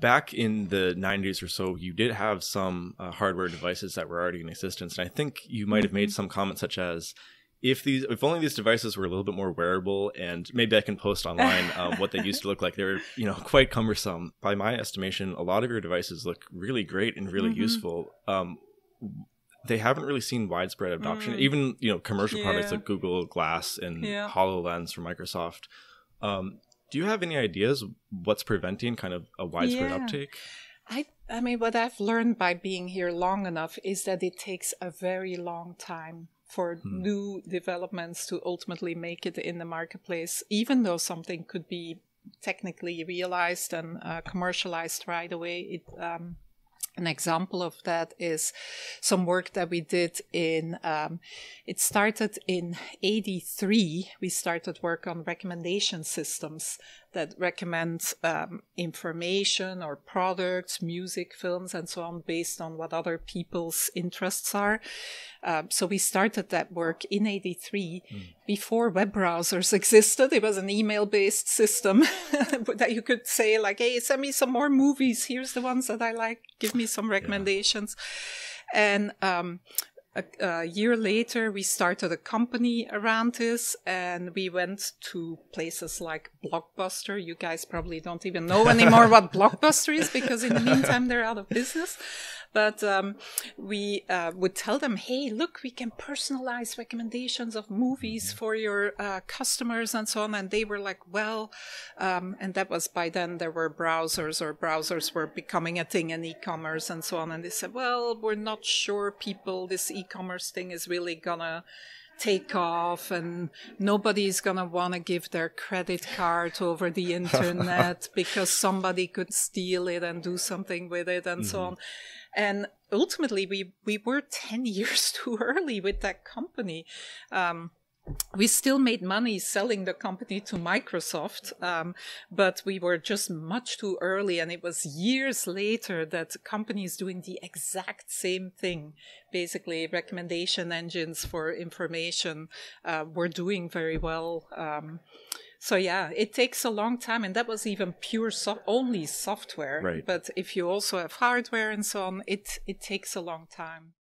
back in the 90s or so, you did have some hardware devices that were already in existence. And I think you might have made some comments such as, if only these devices were a little bit more wearable, and maybe I can post online what they used to look like. They were, quite cumbersome. By my estimation, a lot of your devices look really great and really useful. They haven't really seen widespread adoption. Even, commercial products like Google Glass and HoloLens from Microsoft. Do you have any ideas what's preventing kind of a widespread uptake? I mean, what I've learned by being here long enough is that it takes a very long time for new developments to ultimately make it in the marketplace, even though something could be technically realized and commercialized right away. An example of that is some work that we did it started in 83. We started work on recommendation systems that recommend information or products, music, films, and so on, based on what other people's interests are. So we started that work in 83 before web browsers existed. It was an email-based system that you could say like, hey, send me some more movies. Here's the ones that I like. Give me some recommendations. And a year later, we started a company around this, and we went to places like Blockbuster. You guys probably don't even know anymore what Blockbuster is, because in the meantime, they're out of business. But we would tell them, hey, look, we can personalize recommendations of movies for your customers and so on. And they were like, well, and that was by then there were browsers, or browsers were becoming a thing in e-commerce and so on. And they said, well, we're not sure this e-commerce thing is really gonna take off, and nobody's gonna want to give their credit card over the internet because somebody could steal it and do something with it and so on. And ultimately, we were 10 years too early with that company. We still made money selling the company to Microsoft, but we were just much too early. And it was years later that companies doing the exact same thing, basically recommendation engines for information, were doing very well. So yeah, it takes a long time, and that was even pure only software. Right. But if you also have hardware and so on, it takes a long time.